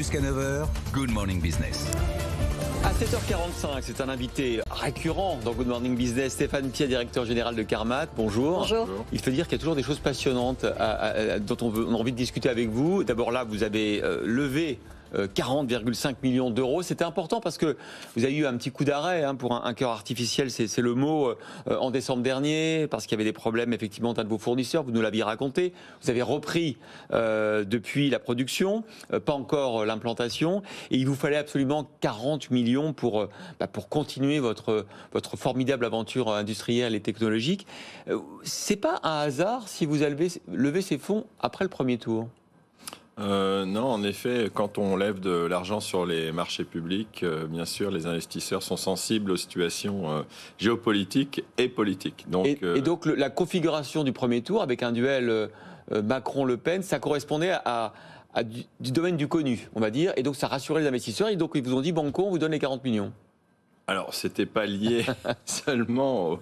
Jusqu'à 9h, Good Morning Business. À 7h45, c'est un invité récurrent dans Good Morning Business, Stéphane Pied, directeur général de Carmat. Bonjour. Bonjour. Il faut dire qu'il y a toujours des choses passionnantes dont on a envie de discuter avec vous. D'abord là, vous avez levé 40,5 millions d'euros. C'était important parce que vous avez eu un petit coup d'arrêt pour un cœur artificiel, c'est le mot, en décembre dernier, parce qu'il y avait des problèmes effectivement d'un de vos fournisseurs, vous nous l'aviez raconté. Vous avez repris depuis la production, pas encore l'implantation, et il vous fallait absolument 40 millions pour continuer votre formidable aventure industrielle et technologique. C'est pas un hasard si vous avez levé ces fonds après le premier tour? Non, en effet, quand on lève de l'argent sur les marchés publics, bien sûr, les investisseurs sont sensibles aux situations géopolitiques et politiques. Donc, et donc la configuration du premier tour avec un duel Macron-Le Pen, ça correspondait à du domaine du connu, on va dire, et donc ça rassurait les investisseurs, et donc ils vous ont dit banco, on vous donne les 40 millions. Alors, c'était pas lié seulement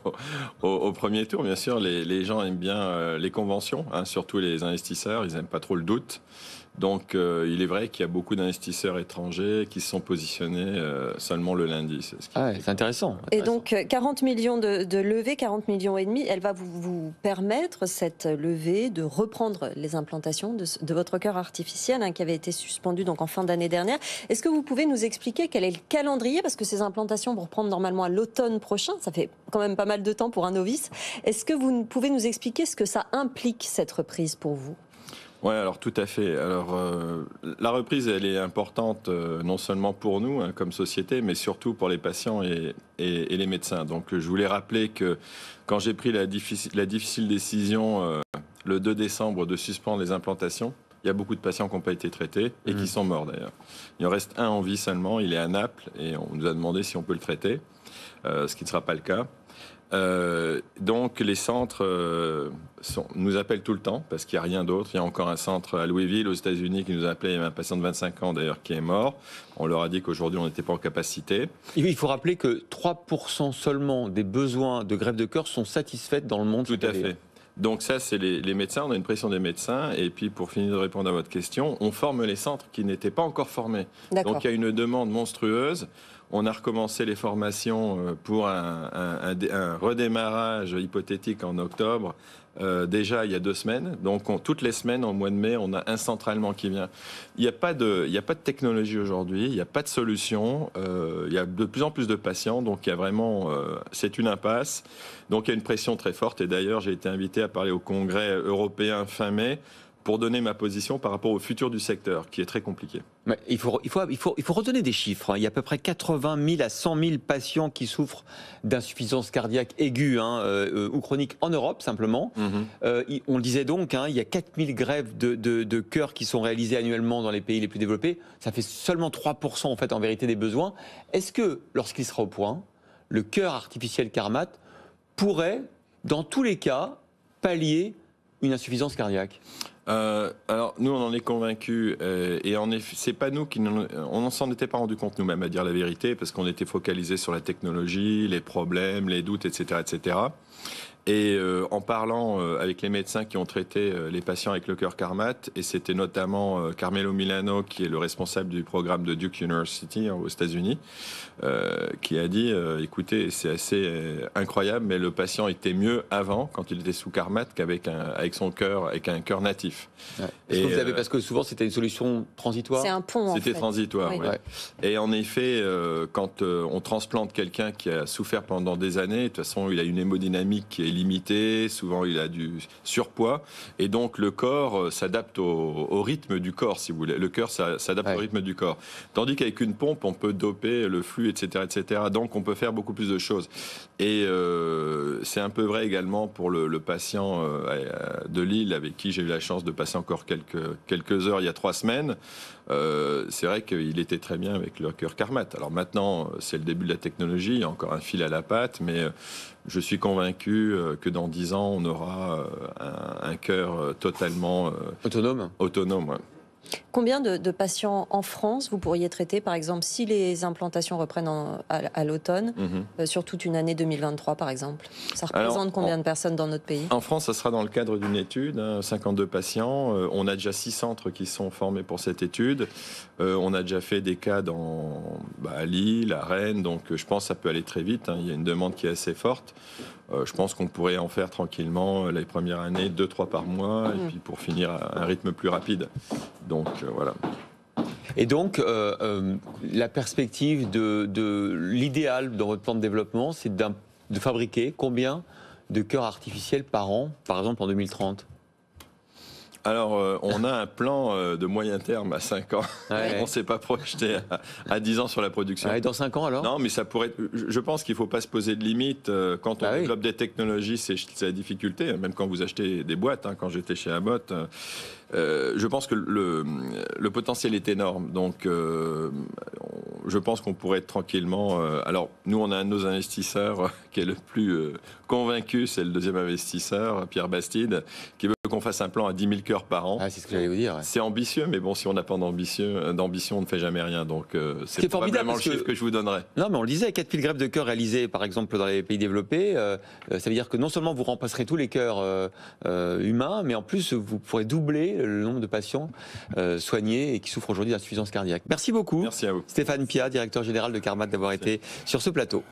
au premier tour. Bien sûr, les gens aiment bien les conventions, surtout les investisseurs, ils n'aiment pas trop le doute. Donc, il est vrai qu'il y a beaucoup d'investisseurs étrangers qui se sont positionnés seulement le lundi. C'est intéressant. Et donc, 40 millions de levée, 40 millions et demi, elle va vous permettre, cette levée, de reprendre les implantations de votre cœur artificiel qui avait été suspendu donc en fin d'année dernière. Est-ce que vous pouvez nous expliquer quel est le calendrier? Parce que ces implantations vont reprendre normalement à l'automne prochain. Ça fait quand même pas mal de temps pour un novice. Est-ce que vous pouvez nous expliquer ce que ça implique, cette reprise, pour vous? Oui, alors tout à fait. Alors, la reprise, elle est importante non seulement pour nous comme société, mais surtout pour les patients et les médecins. Donc, je voulais rappeler que quand j'ai pris la difficile décision le 2 décembre de suspendre les implantations, il y a beaucoup de patients qui n'ont pas été traités et qui sont morts d'ailleurs. Il en reste un en vie seulement, il est à Naples et on nous a demandé si on peut le traiter, ce qui ne sera pas le cas. Donc les centres nous appellent tout le temps parce qu'il n'y a rien d'autre. Il y a encore un centre à Louisville aux États-Unis qui nous appelait. Il y avait un patient de 25 ans d'ailleurs qui est mort. On leur a dit qu'aujourd'hui on n'était pas en capacité. Et il faut rappeler que 3% seulement des besoins de greffe de cœur sont satisfaits dans le monde. Tout à fait. Donc ça, c'est les médecins, on a une pression des médecins. Et puis pour finir de répondre à votre question, on forme les centres qui n'étaient pas encore formés. Donc il y a une demande monstrueuse. On a recommencé les formations pour un redémarrage hypothétique en octobre, déjà il y a 2 semaines. Donc toutes les semaines, au mois de mai, on a un centre allemand qui vient. Il n'y a pas de technologie aujourd'hui, il n'y a pas de solution. Il y a de plus en plus de patients, donc il y a vraiment, c'est une impasse. Donc il y a une pression très forte. Et d'ailleurs, j'ai été invité à parler au Congrès européen fin mai pour donner ma position par rapport au futur du secteur, qui est très compliqué. Mais il faut redonner des chiffres. Il y a à peu près 80 000 à 100 000 patients qui souffrent d'insuffisance cardiaque aiguë ou chronique en Europe, simplement. On le disait donc, il y a 4 000 greffes de cœur qui sont réalisées annuellement dans les pays les plus développés. Ça fait seulement 3% en fait, en vérité, des besoins. Est-ce que, lorsqu'il sera au point, le cœur artificiel Carmat pourrait, dans tous les cas, pallier une insuffisance cardiaque? Alors nous on en est convaincus et en effet c'est pas nous on s'en était pas rendu compte nous-mêmes, à dire la vérité, parce qu'on était focalisés sur la technologie, les problèmes, les doutes, etc., etc. Et en parlant avec les médecins qui ont traité les patients avec le cœur Carmat, et c'était notamment Carmelo Milano, qui est le responsable du programme de Duke University aux États-Unis, qui a dit écoutez, c'est assez incroyable, mais le patient était mieux avant, quand il était sous Carmat, qu'avec son cœur, avec un cœur natif. Ouais. Parce que souvent c'était une solution transitoire. C'est un pont. C'était transitoire, oui. Ouais. Et en effet, quand on transplante quelqu'un qui a souffert pendant des années, de toute façon, il a une hémodynamique qui est limité, souvent il a du surpoids, et donc le corps s'adapte au rythme du corps, si vous voulez. Le cœur s'adapte au rythme du corps. Tandis qu'avec une pompe, on peut doper le flux, etc., etc. Donc on peut faire beaucoup plus de choses. Et c'est un peu vrai également pour le patient de Lille, avec qui j'ai eu la chance de passer encore quelques heures il y a 3 semaines. C'est vrai qu'il était très bien avec le cœur Carmat. Alors maintenant, c'est le début de la technologie, il y a encore un fil à la patte, mais je suis convaincu que dans 10 ans, on aura un cœur totalement autonome. Ouais. Combien de patients en France vous pourriez traiter, par exemple, si les implantations reprennent à l'automne, sur toute une année 2023, par exemple? Ça représente combien de personnes dans notre pays? En France, ça sera dans le cadre d'une étude, 52 patients. On a déjà 6 centres qui sont formés pour cette étude. On a déjà fait des cas à Lille, à Rennes, donc je pense que ça peut aller très vite. Il y a une demande qui est assez forte. Je pense qu'on pourrait en faire tranquillement les premières années, 2-3 par mois, et puis pour finir à un rythme plus rapide. Donc voilà. Et donc, la perspective de l'idéal dans votre plan de développement, c'est de fabriquer combien de cœurs artificiels par an, par exemple en 2030? Alors, on a un plan de moyen terme à 5 ans. Ouais. On ne s'est pas projeté à 10 ans sur la production. Ouais, dans 5 ans alors? Non, mais ça pourrait être... Je pense qu'il ne faut pas se poser de limites. Quand on développe des technologies, c'est la difficulté. Même quand vous achetez des boîtes, quand j'étais chez Abbott, je pense que le potentiel est énorme. Donc, je pense qu'on pourrait être tranquillement... alors, nous, on a un de nos investisseurs qui est le plus convaincu, c'est le deuxième investisseur, Pierre Bastide, qui veut qu'on fasse un plan à 10 000 cœurs par an. Ah, c'est ce que j'allais vous dire. Ouais. C'est ambitieux, mais bon, si on n'a pas d'ambition, on ne fait jamais rien. Donc, c'est probablement le chiffre que je vous donnerai. Non, mais on le disait, 4 000 greffes de cœur réalisées, par exemple, dans les pays développés, ça veut dire que non seulement vous remplacerez tous les cœurs humains, mais en plus, vous pourrez doubler le nombre de patients soignés et qui souffrent aujourd'hui d'insuffisance cardiaque. Merci beaucoup. Merci à vous. Stéphane Piat, directeur général de Carmat, d'avoir été sur ce plateau.